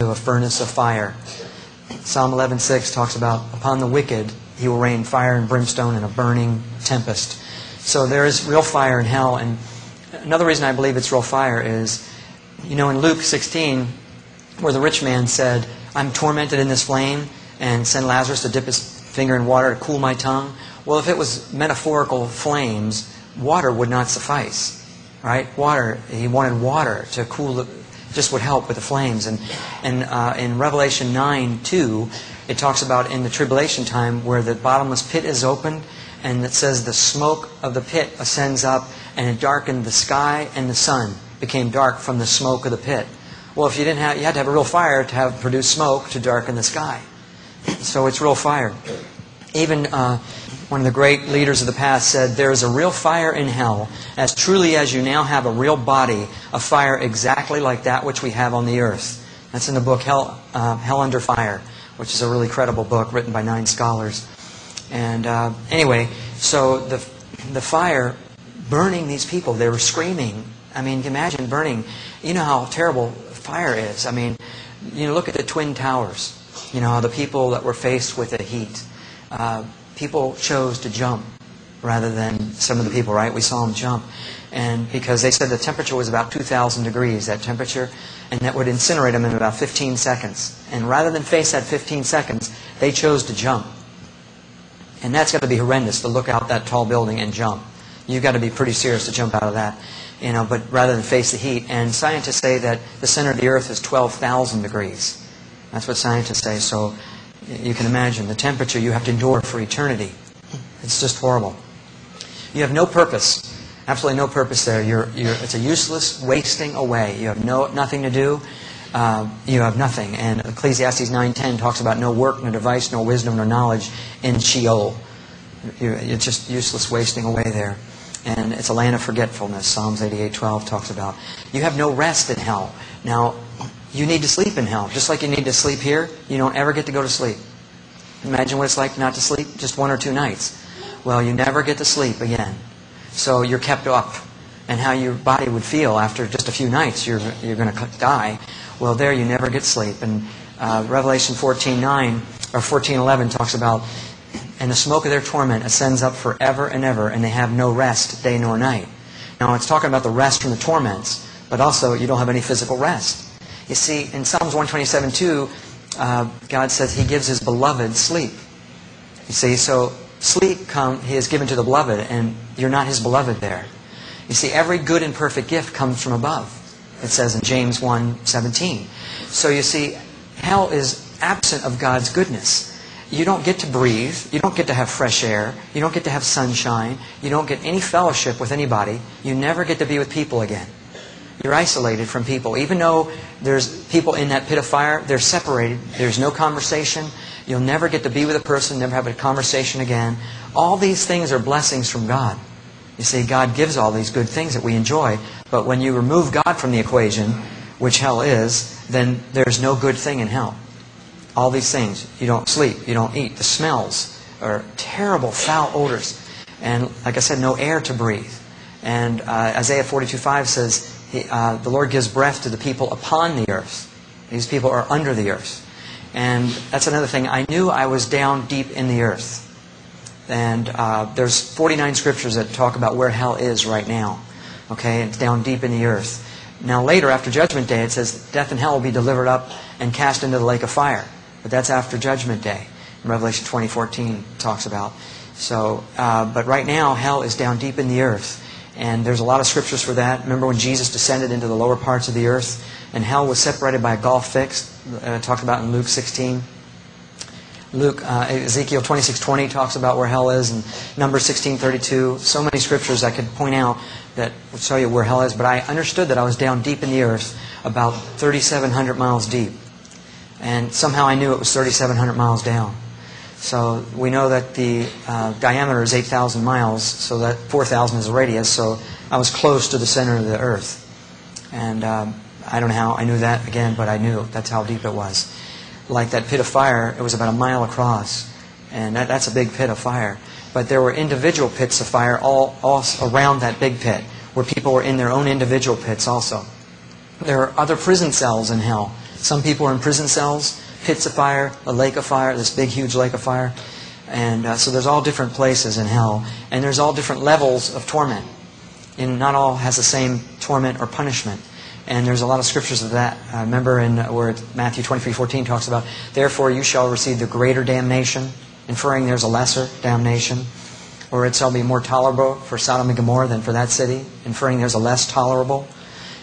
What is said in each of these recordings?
into a furnace of fire. Psalm 11:6 talks about, upon the wicked He will rain fire and brimstone and a burning tempest. So there is real fire in hell. And another reason I believe it's real fire is, in Luke 16, where the rich man said, I'm tormented in this flame, and send Lazarus to dip his finger in water to cool my tongue. Well, if it was metaphorical flames, water would not suffice. Right? Water, he wanted water to cool just would help with the flames. And in Revelation 9:2, it talks about in the tribulation time where the bottomless pit is opened, and it says the smoke of the pit ascends up, and it darkened the sky, and the sun became dark from the smoke of the pit. Well, if you had to have a real fire to produce smoke to darken the sky. So it's real fire. Even one of the great leaders of the past said, there is a real fire in hell, as truly as you now have a real body of fire exactly like that which we have on the earth. That's in the book Hell Under Fire, which is a really credible book written by 9 scholars. And anyway, so the fire burning these people, they were screaming. I mean, imagine burning. You know how terrible fire is. I mean, look at the Twin Towers. The people that were faced with the heat. People chose to jump rather than some of the people, right? We saw them jump. And because they said the temperature was about 2,000 degrees, that temperature, and that would incinerate them in about 15 seconds. And rather than face that 15 seconds, they chose to jump. And that's got to be horrendous, to look out that tall building and jump. You've got to be pretty serious to jump out of that. But rather than face the heat. And scientists say that the center of the earth is 12,000 degrees. That's what scientists say. So you can imagine the temperature you have to endure for eternity. It's just horrible. You have no purpose. Absolutely no purpose there. It's a useless wasting away. You have nothing to do. You have nothing. And Ecclesiastes 9:10 talks about no work, no device, no wisdom, no knowledge in Sheol. It's just useless wasting away there. And it's a land of forgetfulness. Psalms 88:12 talks about. You have no rest in hell. Now, you need to sleep in hell. Just like you need to sleep here, you don't ever get to go to sleep. Imagine what it's like not to sleep just 1 or 2 nights. Well, you never get to sleep again. So you're kept up. And how your body would feel after just a few nights, you're going to die. Well, there you never get sleep. And Revelation 14:9 or 14:11 talks about, and the smoke of their torment ascends up forever and ever, and they have no rest day nor night. Now, it's talking about the rest from the torments, but also you don't have any physical rest. You see, in Psalms 127:2, God says He gives His beloved sleep. You see, so sleep He has given to the beloved, and you're not His beloved there. You see, every good and perfect gift comes from above. It says in James 1:17. So you see, hell is absent of God's goodness. You don't get to breathe. You don't get to have fresh air. You don't get to have sunshine. You don't get any fellowship with anybody. You never get to be with people again. You're isolated from people. Even though there's people in that pit of fire, they're separated. There's no conversation. You'll never get to be with a person, never have a conversation again. All these things are blessings from God. You see, God gives all these good things that we enjoy. But when you remove God from the equation, which hell is, then there's no good thing in hell. All these things. You don't sleep. You don't eat. The smells are terrible, foul odors. And like I said, no air to breathe. And Isaiah 42:5 says, the Lord gives breath to the people upon the earth. These people are under the earth. And that's another thing. I knew I was down deep in the earth. And there's 49 scriptures that talk about where hell is right now. Okay, it's down deep in the earth. Now later, after Judgment Day, it says death and hell will be delivered up and cast into the lake of fire. But that's after Judgment Day. In Revelation 20:14 talks about. So, but right now, hell is down deep in the earth. And there's a lot of scriptures for that. Remember when Jesus descended into the lower parts of the earth and hell was separated by a gulf fixed? Talked about in Luke 16. Ezekiel 26:20 talks about where hell is, and Numbers 16:32. So many scriptures I could point out that would show you where hell is. But I understood that I was down deep in the earth, about 3,700 miles deep. And somehow I knew it was 3,700 miles down. So we know that the diameter is 8,000 miles, so that 4,000 is the radius. So I was close to the center of the earth. And I don't know how I knew that again, but I knew that's how deep it was. Like that pit of fire, it was about a mile across. And that's a big pit of fire. But there were individual pits of fire all around that big pit, where people were in their own individual pits also. There are other prison cells in hell. Some people are in prison cells, pits of fire, a lake of fire, this big, huge lake of fire. And so there's all different places in hell. And there's all different levels of torment. And not all has the same torment or punishment. And there's a lot of scriptures of that. I remember where Matthew 23:14 talks about, therefore you shall receive the greater damnation, inferring there's a lesser damnation. Or it shall be more tolerable for Sodom and Gomorrah than for that city, inferring there's a less tolerable.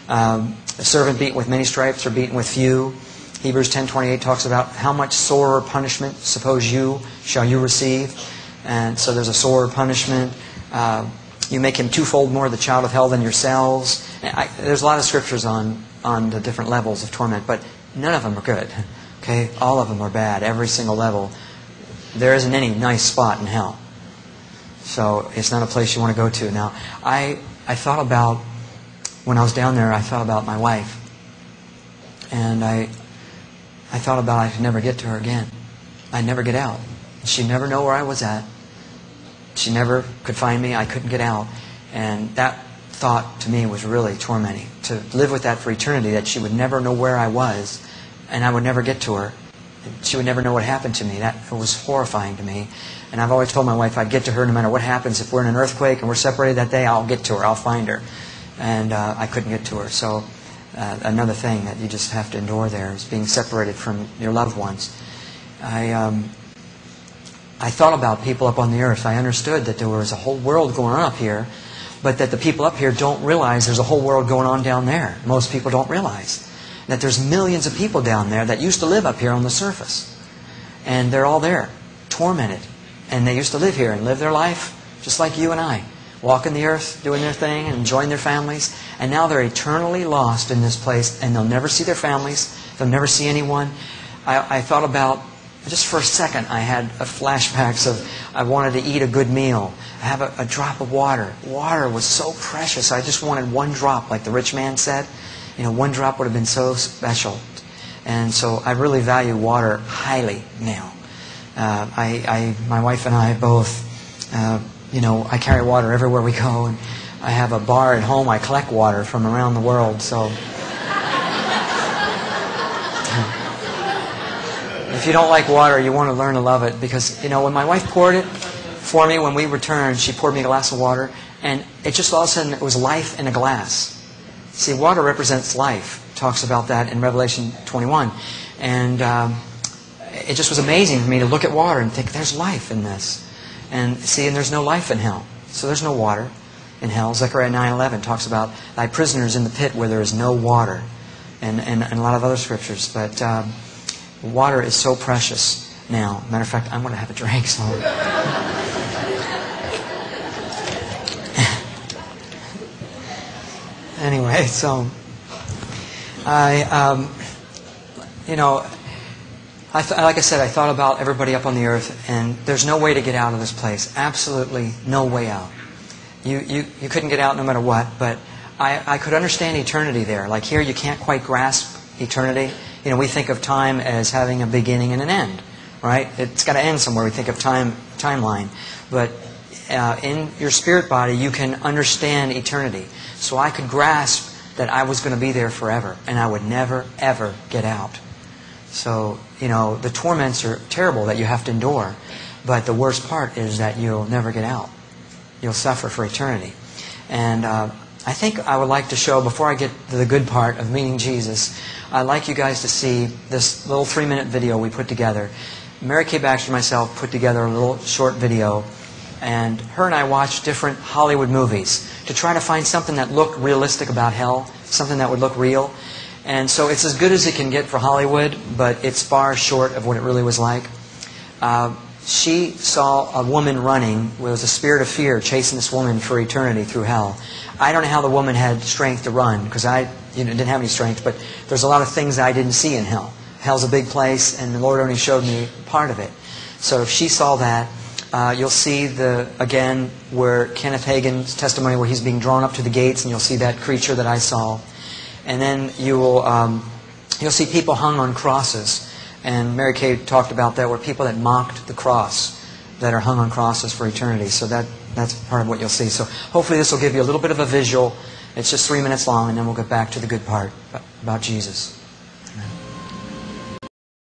A servant beaten with many stripes or beaten with few. Hebrews 10:28 talks about how much sorer punishment, suppose you, shall you receive. And so there's a sorer punishment. You make him twofold more the child of hell than yourselves. There's a lot of scriptures on the different levels of torment, but none of them are good. Okay, all of them are bad. Every single level. There isn't any nice spot in hell. So it's not a place you want to go to. Now, I thought about, when I was down there, I thought about my wife. And I thought about I could never get to her again. I'd never get out. She'd never know where I was at. She never could find me. I couldn't get out. And that thought to me was really tormenting. To live with that for eternity, that she would never know where I was, and I would never get to her. She would never know what happened to me. That was horrifying to me. And I've always told my wife I'd get to her no matter what happens. If we're in an earthquake and we're separated that day, I'll get to her. I'll find her. And I couldn't get to her. So another thing that you just have to endure there is being separated from your loved ones. I thought about people up on the earth. I understood that there was a whole world going on up here, but that the people up here don't realize there's a whole world going on down there. Most people don't realize that there's millions of people down there that used to live up here on the surface. And they're all there, tormented. And they used to live here and live their life just like you and I. Walking the earth, doing their thing, and enjoying their families. And now they're eternally lost in this place, and they'll never see their families. They'll never see anyone. I thought about, just for a second, I had flashbacks of I wanted to eat a good meal. I have a drop of water. Water was so precious. I just wanted one drop, like the rich man said. You know, one drop would have been so special. And so I really value water highly now. My wife and I both, I carry water everywhere we go. And I have a bar at home. I collect water from around the world. So if you don't like water, you want to learn to love it. Because, when my wife poured it for me when we returned, she poured me a glass of water. And it just all of a sudden, it was life in a glass. See, water represents life. It talks about that in Revelation 21. And it just was amazing for me to look at water and think, there's life in this. And there's no life in hell. So there's no water in hell. Zechariah 9:11 talks about thy prisoners in the pit where there is no water. And a lot of other scriptures. But water is so precious now. Matter of fact, I'm going to have a drink. So. Anyway, so like I said, I thought about everybody up on the earth, and there's no way to get out of this place. Absolutely no way out. You couldn't get out no matter what, but I could understand eternity there. Like here, you can't quite grasp eternity. We think of time as having a beginning and an end, right? It's got to end somewhere. We think of timeline. But in your spirit body, you can understand eternity. So I could grasp that I was going to be there forever, and I would never, ever get out. So, the torments are terrible that you have to endure. But the worst part is that you'll never get out. You'll suffer for eternity. And I think I would like to show, before I get to the good part of meeting Jesus, I'd like you guys to see this little 3-minute video we put together. Mary Kay Baxter and myself put together a little short video. And her and I watched different Hollywood movies to try to find something that looked realistic about hell, something that would look real. And so it's as good as it can get for Hollywood, but it's far short of what it really was like. She saw a woman running. There was a spirit of fear chasing this woman for eternity through hell. I don't know how the woman had strength to run, because I didn't have any strength, but there's a lot of things I didn't see in hell. Hell's a big place, and the Lord only showed me part of it. So if she saw that, you'll see again where Kenneth Hagin's testimony, where he's being drawn up to the gates, and you'll see that creature that I saw. And then you'll see people hung on crosses. And Mary Kay talked about that, where people that mocked the cross, that are hung on crosses for eternity. So that's part of what you'll see. So hopefully this will give you a little bit of a visual. It's just 3 minutes long, and then we'll get back to the good part about Jesus.